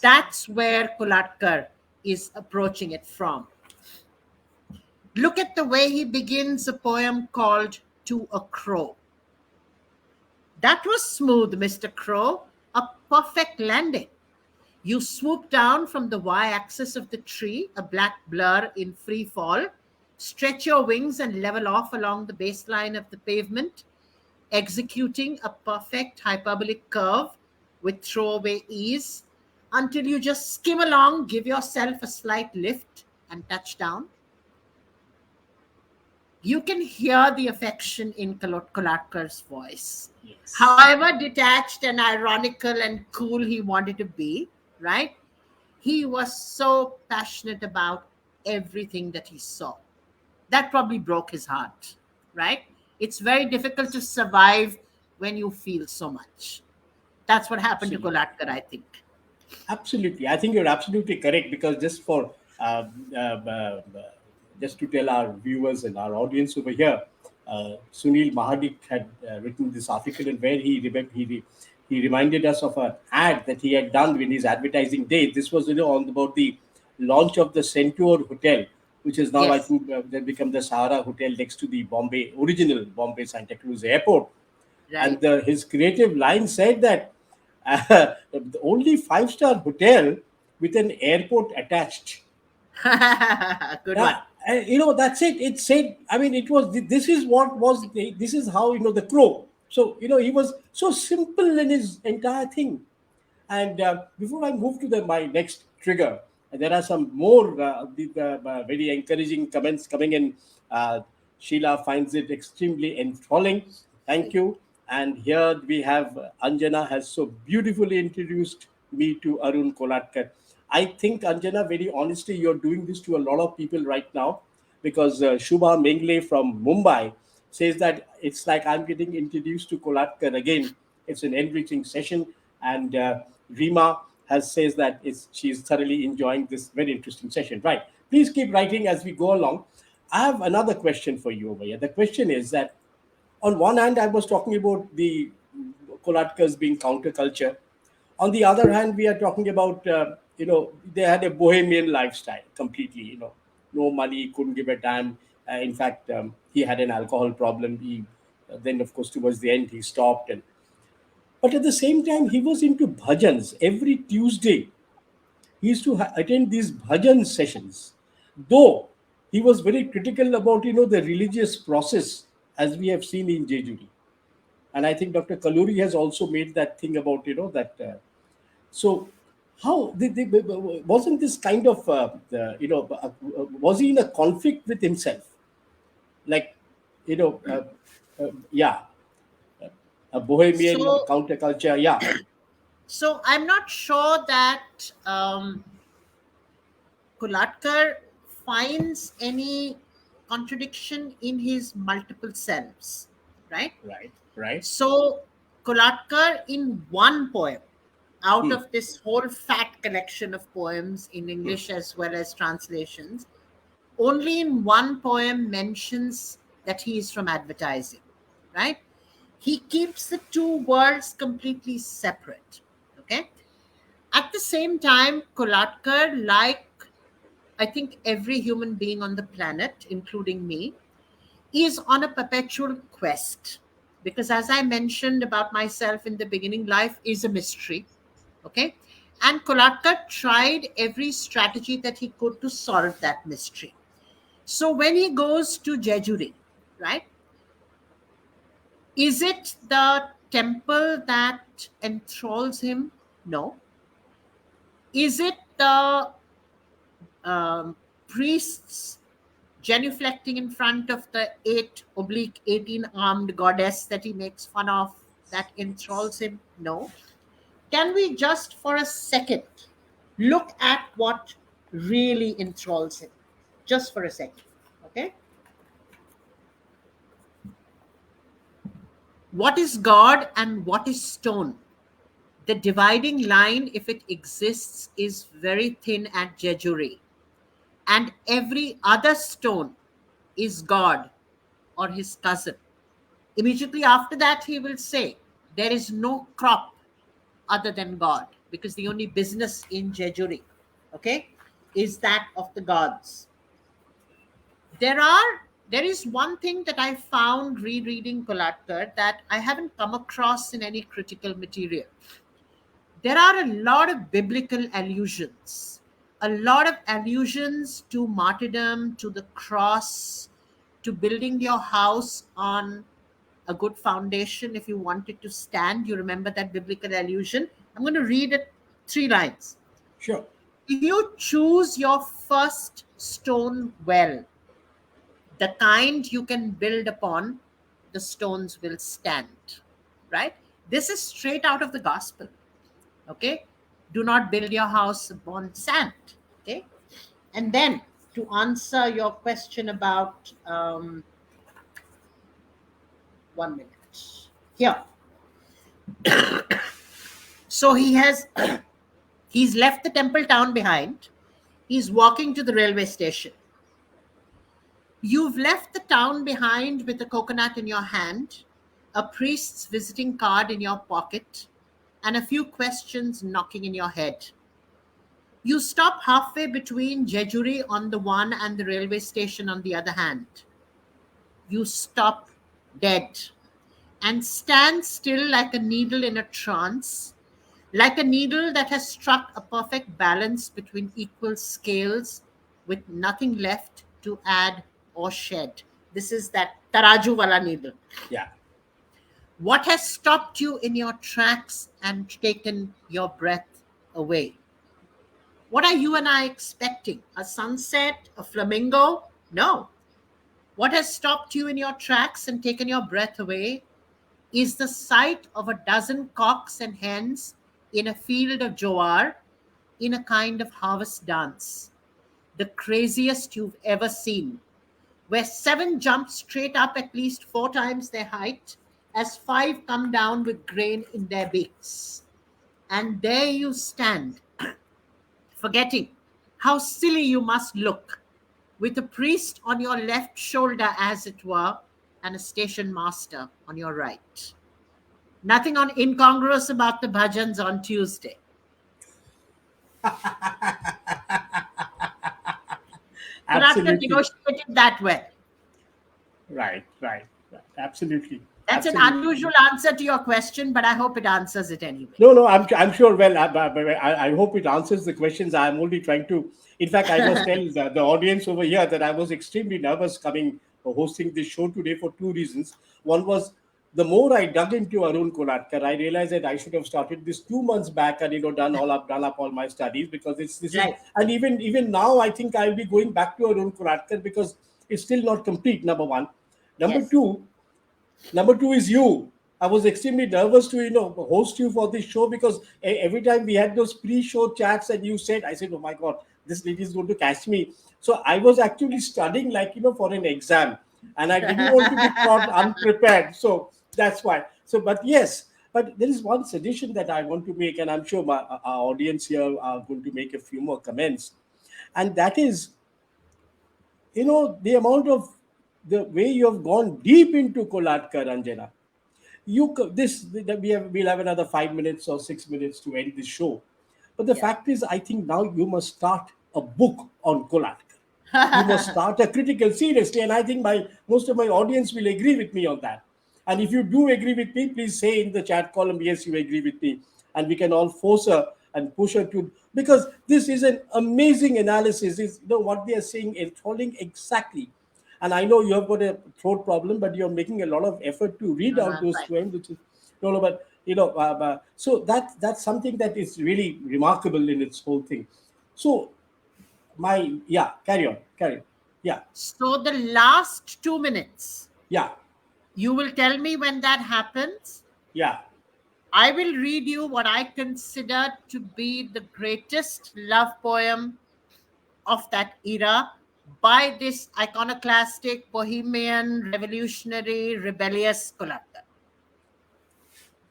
That's where Kolatkar is approaching it from. Look at the way he begins a poem called To a Crow. That was smooth, Mr. Crow, a perfect landing. You swoop down from the y axis of the tree, a black blur in free fall, stretch your wings and level off along the baseline of the pavement, executing a perfect hyperbolic curve with throwaway ease until you just skim along, give yourself a slight lift, and touch down. You can hear the affection in Kolatkar's voice. Yes. However detached and ironical and cool he wanted to be, right? He was so passionate about everything that he saw. That probably broke his heart, right? It's very difficult to survive when you feel so much. That's what happened to Absolutely. Kolatkar, I think. Absolutely, I think you're absolutely correct because uh, uh, uh, just to tell our viewers and our audience over here, Sunil Mahadik had written this article in where he reminded us of an ad that he had done in his advertising days. This was on about the launch of the Centaur Hotel, which is now I Yes, think then become the Sahara Hotel next to the Bombay original Bombay Santa Cruz Airport. And right. his creative line said that the only five-star hotel with an airport attached. Good one. Yeah, that's it. It said, I mean, it was, this is what was, this is how, the crow. So, he was so simple in his entire thing. And before I move to my next trigger, there are some more very encouraging comments coming in. Sheila finds it extremely enthralling. Thank you. And here we have Anjana has so beautifully introduced me to Arun Kolatkar. I think, Anjana, very honestly, you're doing this to a lot of people right now because Shubha Mengle from Mumbai says that it's like I'm getting introduced to Kolatkar again. It's an enriching session, and Rima has says that she's thoroughly enjoying this very interesting session. Right? Please keep writing as we go along. I have another question for you over here. The question is that on one hand, I was talking about the Kolatkars being counterculture. On the other hand, we are talking about, they had a bohemian lifestyle completely, no money, couldn't give a damn. In fact, he had an alcohol problem. Then, of course, towards the end, he stopped. But at the same time, he was into bhajans. Every Tuesday, he used to attend these bhajan sessions. Though he was very critical about, the religious process, as we have seen in Jejuri. And I think Dr. Kaluri has also made that thing about, that. So, how wasn't this kind of, was he in a conflict with himself? Like, yeah, a bohemian So, counterculture. Yeah, so I'm not sure that Kolatkar finds any contradiction in his multiple selves, right? right, right. So, Kolatkar, in one poem, out Hmm, of this whole fat collection of poems in hmm, English as well as translations, only in one poem mentions that he is from advertising, right? He keeps the two worlds completely separate. Okay. At the same time, Kolatkar, like I think every human being on the planet, including me, is on a perpetual quest. Because as I mentioned about myself in the beginning, life is a mystery. Okay. And Kolatkar tried every strategy that he could to solve that mystery. So when he goes to Jejuri, right, is it the temple that enthralls him? No. Is it the priests genuflecting in front of the 8 oblique 18 armed goddess that he makes fun of that enthralls him? No. Can we just for a second look at what really enthralls him? Just for a second. Okay. What is God and what is stone? The dividing line, if it exists, is very thin at Jejuri. And every other stone is God or his cousin. Immediately after that, he will say, there is no crop other than God, because the only business in Jejuri, okay, is that of the gods. There is one thing that I found rereading Kolatkar that I haven't come across in any critical material. There are a lot of biblical allusions, a lot of allusions to martyrdom, to the cross, to building your house on a good foundation if you want it to stand. You remember that biblical allusion? I'm going to read it, 3 lines. Sure. If you choose your first stone well, the kind you can build upon, the stones will stand. Right? This is straight out of the gospel. Okay? Do not build your house upon sand. Okay? And then to answer your question about 1 minute. Here. So he's left the temple town behind. He's walking to the railway station. You've left the town behind with a coconut in your hand, a priest's visiting card in your pocket, and a few questions knocking in your head. You stop halfway between Jejuri on the one and the railway station on the other hand. You stop dead and stand still like a needle in a trance, like a needle that has struck a perfect balance between equal scales with nothing left to add or shed. This is that taraju wala needle. Yeah. What has stopped you in your tracks and taken your breath away? What are you and I expecting? A sunset? A flamingo? No. What has stopped you in your tracks and taken your breath away is the sight of a dozen cocks and hens in a field of jowar in a kind of harvest dance, the craziest you've ever seen, where 7 jump straight up at least 4 times their height as 5 come down with grain in their beaks. And there you stand, forgetting how silly you must look, with a priest on your left shoulder, as it were, and a station master on your right. Nothing on incongruous about the bhajans on Tuesday. Kolatkar Absolutely. negotiated that well. Right, right, right. Absolutely. That's an Absolutely. unusual answer to your question, but I hope it answers it anyway. No, no, I'm sure. Well, I hope it answers the questions. I'm only trying to. In fact, I must tell the audience over here that I was extremely nervous coming hosting this show today for 2 reasons. One was the more I dug into Arun Kolatkar, I realized that I should have started this 2 months back and done up all my studies, because it's this is Right. and even now I think I'll be going back to Arun Kolatkar because it's still not complete. Number one, number Yes. two. Number two is you. I was extremely nervous to host you for this show because every time we had those pre-show chats and you said, I said, oh my god, this lady is going to catch me. So I was actually studying like for an exam, and I didn't want to be caught unprepared. So that's why. So but yes, but there is one suggestion that I want to make, and I'm sure our audience here are going to make a few more comments, and that is the amount of the way you have gone deep into Kolatkar, Anjana. We'll have another 5 minutes or 6 minutes to end this show. But the Yeah. fact is, I think now you must start a book on Kolatkar. You must start a critical seriously, and I think most of my audience will agree with me on that. And if you do agree with me, please say in the chat column, yes, you agree with me, and we can all force her and push her to, because this is an amazing analysis. Is what they are saying is falling exactly. And I know you have got a throat problem, but you're making a lot of effort to read No, no, out I'm those fine. poems, which is no, but so that's something that is really remarkable in its whole thing. So carry on, yeah, So the last 2 minutes, yeah, you will tell me when that happens. yeah. I will read you what I consider to be the greatest love poem of that era by this iconoclastic, bohemian, revolutionary, rebellious Kolatkar.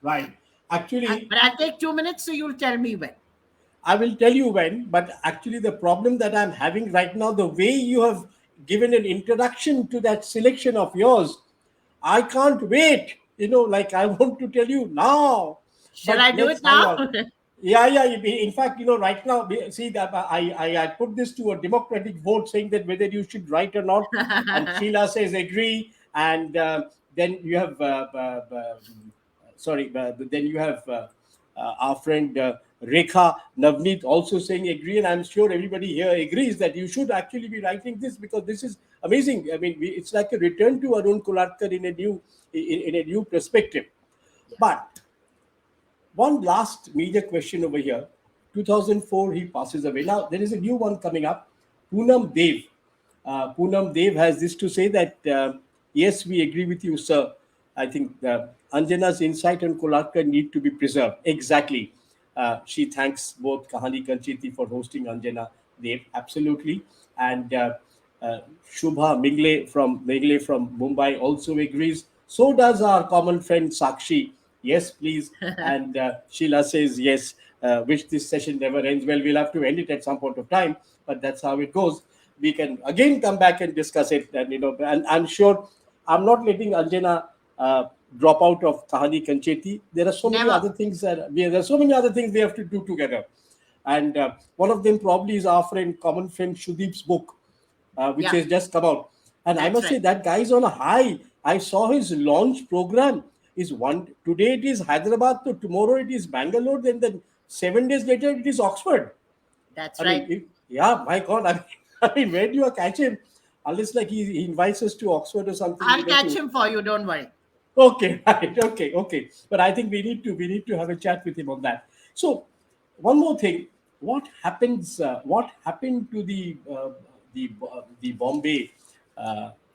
Right. Actually, But I'll take 2 minutes, so you'll tell me when. I will tell you when, but actually, the problem that I'm having right now, the way you have given an introduction to that selection of yours, I can't wait. Like I want to tell you now, Shall but I do let's it hang now? on. Yeah, yeah. In fact, right now, see that I put this to a democratic vote, saying that whether you should write or not, and Sheila says agree, and then you have sorry, then you have our friend Rekha Navneet also saying agree, and I'm sure everybody here agrees that you should actually be writing this because this is amazing. I mean, it's like a return to Arun Kolatkar in a new perspective. Yeah. But one last major question over here. 2004, he passes away. Now, there is a new one coming up. Poonam Dev. Poonam Dev has this to say that, yes, we agree with you, sir. I think Anjana's insight and Kolatkar need to be preserved. Exactly. She thanks both Kahaani Koncerti for hosting Anjana Dev. Absolutely. And Shubha Migle from Mumbai also agrees. So does our common friend Sakshi. Yes, please. And Sheila says yes. Wish this session never ends. Well, we'll have to end it at some point of time, but that's how it goes. We can again come back and discuss it, and and I'm sure I'm not letting Anjana drop out of Kahani Kancheti. There are so many Never. other things there are so many other things we have to do together, and one of them probably is our common friend Shudeep's book, which Yeah, has just come out. And I that's must say right. that guy is on a high. I saw his launch program. Is one today it is Hyderabad, to tomorrow it is Bangalore, then 7 days later it is Oxford. That's I mean, right. yeah, my God. I mean, where do you catch him? Unless like he invites us to Oxford or something, I'll catch to him for you. Don't worry. okay, right, okay, okay. But I think we need to have a chat with him on that. So, one more thing: what happens? What happened to the Bombay,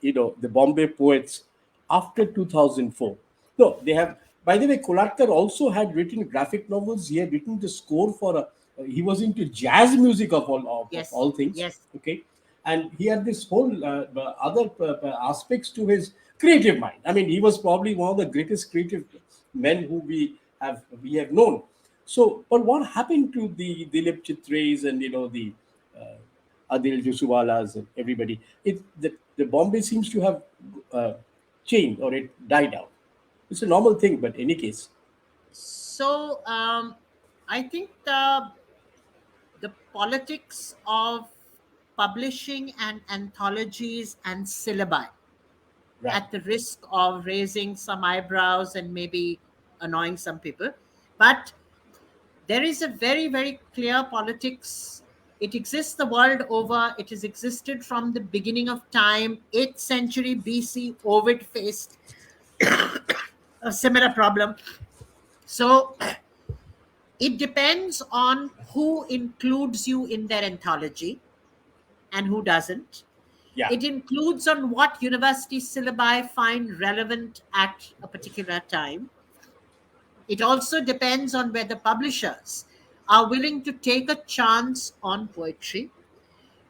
the Bombay poets after 2004? No, they have. By the way, Kolatkar also had written graphic novels. He had written the score for a. He was into jazz music of Yes, all things. yes. Okay, and he had this whole other aspects to his creative mind. I mean, he was probably one of the greatest creative men who we have known. So, but what happened to the Dilip Chitres and the Adil Jusuwalas and everybody? The Bombay seems to have uh, changed, or it died out. It's a normal thing, but any case, So I think the politics of publishing and anthologies and syllabi, right, at the risk of raising some eyebrows and maybe annoying some people, but there is a very, very clear politics. It exists the world over. It has existed from the beginning of time. 8th century BC, Ovid faced a similar problem. So it depends on who includes you in their anthology and who doesn't. yeah, It includes on what university syllabi find relevant at a particular time. It also depends on whether publishers are willing to take a chance on poetry.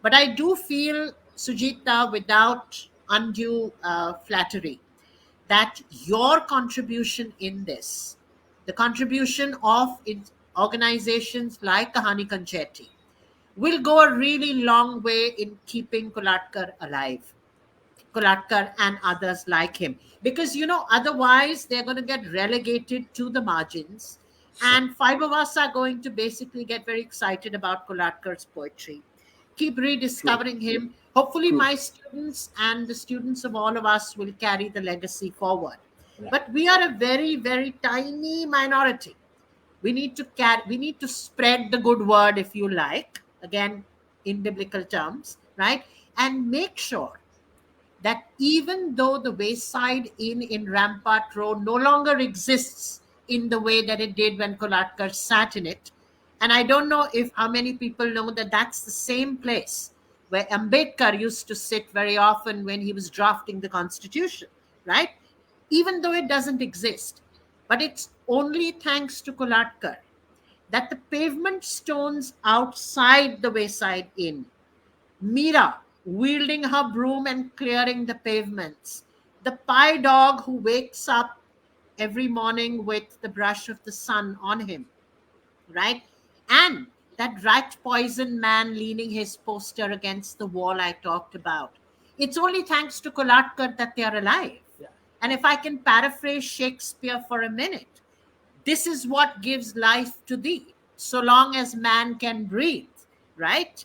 But I do feel, Sujita, without undue flattery, that your contribution in this, the contribution of organizations like Kahani Koncerti, will go a really long way in keeping Kolatkar alive. Kolatkar and others like him. Because, otherwise they're going to get relegated to the margins. And five of us are going to basically get very excited about Kolatkar's poetry, keep true, rediscovering him. Hopefully, true, my students and the students of all of us will carry the legacy forward. right, But we are a very, very tiny minority. We need to spread the good word, if you like, again, in biblical terms, right? And make sure that even though the Wayside Inn in Rampart Road no longer exists in the way that it did when Kolatkar sat in it, and I don't know if how many people know that that's the same place where Ambedkar used to sit very often when he was drafting the Constitution, right? Even though it doesn't exist. But it's only thanks to Kolatkar that the pavement stones outside the Wayside Inn, Mira wielding her broom and clearing the pavements, the pie dog who wakes up every morning with the brush of the sun on him, right? And that rat poison man leaning his poster against the wall I talked about. It's only thanks to Kolatkar that they are alive. Yeah. And if I can paraphrase Shakespeare for a minute, this is what gives life to thee, so long as man can breathe, right?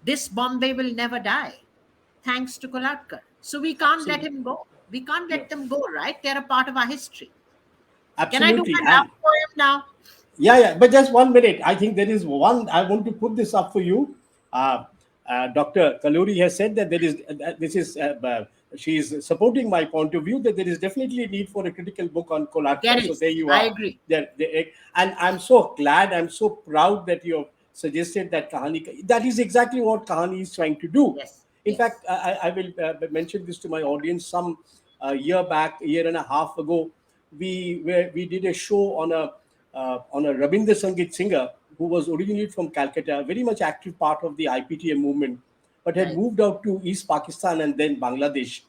This Bombay will never die, thanks to Kolatkar. So we can't let Absolutely. him go. We can't No. let them go, right? They're a part of our history. Can I do Absolutely. my love And poem now? yeah, yeah, but just 1 minute. I think there is one. I want to put this up for you. Uh, Dr. Kaluri has said that there is this is she is supporting my point of view that there is definitely a need for a critical book on There Kolatkar. So is. there you I are. agree. And I'm so glad. I'm so proud that you have suggested that Kahani. That is exactly what Kahani is trying to do. Yes. In Yes. fact, I will mention this to my audience. Some year back, a year and a half ago, we did a show on a Rabindra Sangeet singer who was originally from Calcutta, very much active part of the IPTM movement, but had Right. moved out to East Pakistan and then Bangladesh.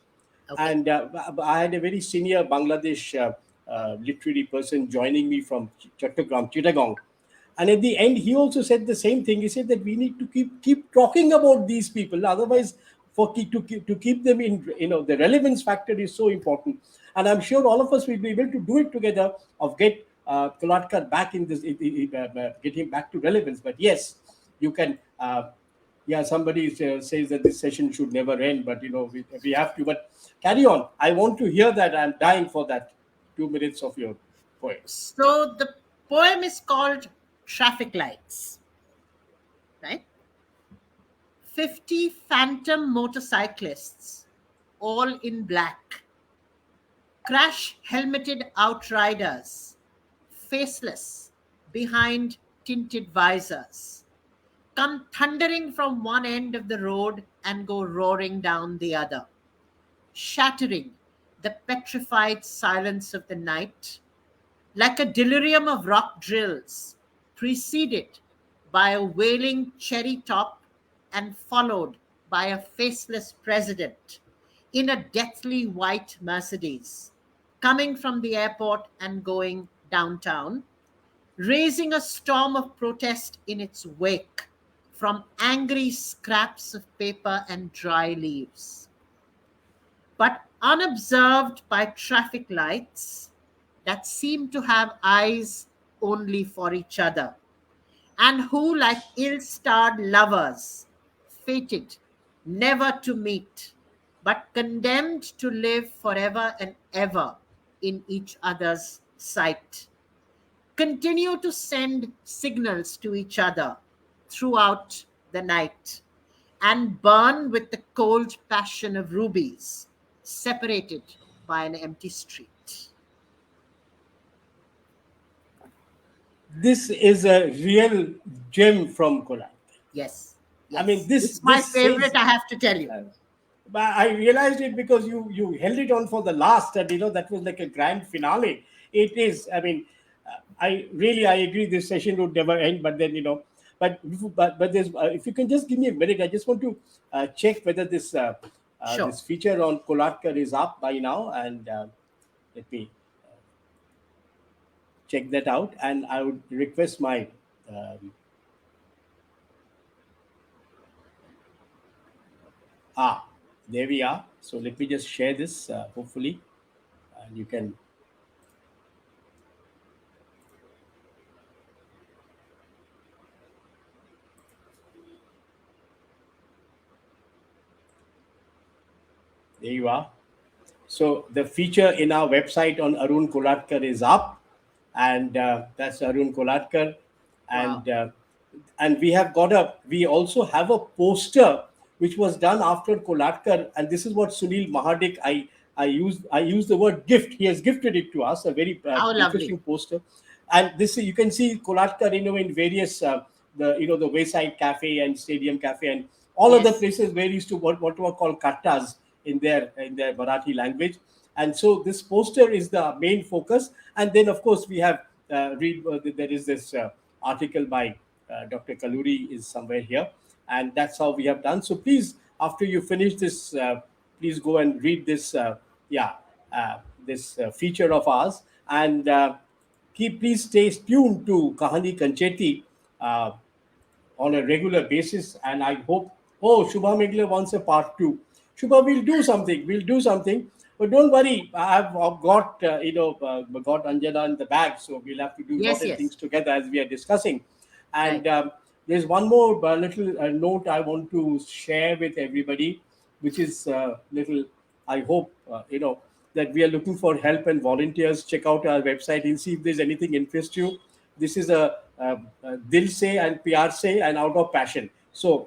Okay. And I had a very senior Bangladesh literary person joining me from Chittagong. And at the end, he also said the same thing. He said that we need to keep talking about these people, otherwise, to keep them in, the relevance factor is so important. And I'm sure all of us will be able to do it together of get Kolatkar back in this, get him back to relevance. But yes, you can. Yeah, somebody says that this session should never end, but we have to. But carry on. I want to hear that. I'm dying for that 2 minutes of your poem. So the poem is called Traffic Lights, right? 50 phantom motorcyclists, all in black, crash helmeted outriders, faceless behind tinted visors, come thundering from one end of the road and go roaring down the other, shattering the petrified silence of the night like a delirium of rock drills, preceded by a wailing cherry top and followed by a faceless president in a deathly white Mercedes, coming from the airport and going downtown, raising a storm of protest in its wake from angry scraps of paper and dry leaves. But unobserved by traffic lights that seem to have eyes only for each other, and who, like ill starred lovers, fated never to meet, but condemned to live forever and ever in each other's sight, continue to send signals to each other throughout the night and burn with the cold passion of rubies, separated by an empty street. This is a real gem from Kolat. Yes, I mean, yes. this It's my this favorite, says. I have to tell you. Uh, but I realized it because you held it on for the last, and that was like a grand finale. It is. I mean, I agree. This session would never end, but then but there's if you can just give me a minute, I just want to check whether Sure. this feature on Kolatkar is up by now, and let me check that out. And I would request my um, Ah, there we are. So let me just share this, hopefully, and you can. There you are. So the feature in our website on Arun Kolatkar is up, and that's Arun Kolatkar, Wow. and uh, and we also have a poster which was done after Kolatkar, and this is what Sunil Mahadik I use the word gift. He has gifted it to us, a very How lovely. interesting poster, and this you can see Kolatkar in various the Wayside Cafe and Stadium Cafe and all other Yes. places where he used to what were called kattas in their Marathi language. And so this poster is the main focus. And then, of course, we have there is this article by Dr. Kaluri is somewhere here, and that's how we have done. So please, after you finish this, please go and read this. Yeah. Uh, this feature of ours. And please stay tuned to Kahaani Koncerti uh, on a regular basis. And I hope, oh, Shubha Megle wants a part two. Shubha, we'll do something. We'll do something. But don't worry, I've got got Anjana in the bag, so we'll have to do a lot Yes, of yes. things together as we are discussing. Right. And there's one more little note I want to share with everybody, which is little. I hope that we are looking for help and volunteers. Check out our website and see if there's anything interests you. This is a dil se and pyar se and out of passion. So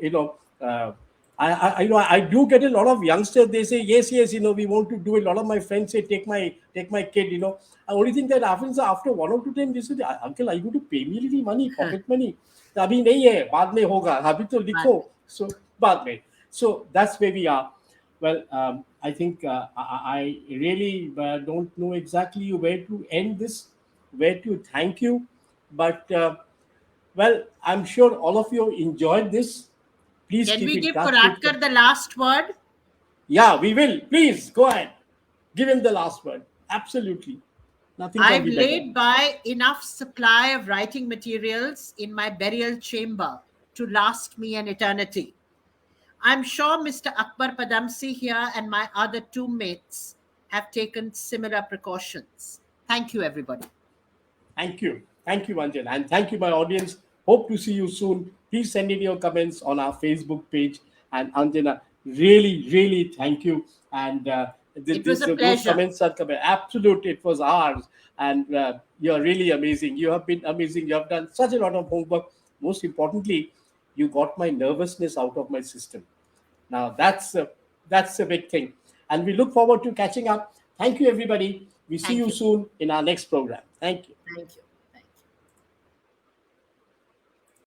I do get a lot of youngsters. They say yes, yes. We want to do it. A lot of my friends say take my kid. The only thing that happens after 1 or 2 times, they say, uncle, are you going to pay me little money, pocket money? अभी नहीं है बाद में होगा अभी तो लिखो Right. so बाद में so that's where we are. Well, I think I really don't know exactly where to end this, where to thank you, but well, I'm sure all of you enjoyed this. Please Can keep we in give touch with Kolatkar the last word? yeah, we will. Please go ahead, give him the last word. Absolutely, nothing can I've be better. laid by enough supply of writing materials in my burial chamber to last me an eternity. I'm sure Mr. Akbar Padamsi here and my other two mates have taken similar precautions. Thank you, everybody. Thank you, Anjan, and thank you, my audience. Hope to see you soon. Please send in your comments on our Facebook page. And Anjana, really, really thank you. And It was a those pleasure. comments are coming. Absolute, it was ours. And you're really amazing. You have been amazing. You have done such a lot of homework. Most importantly, you got my nervousness out of my system. Now that's a big thing, and we look forward to catching up. Thank you, everybody. We see Thank you you. soon in our next program. Thank you. Thank you.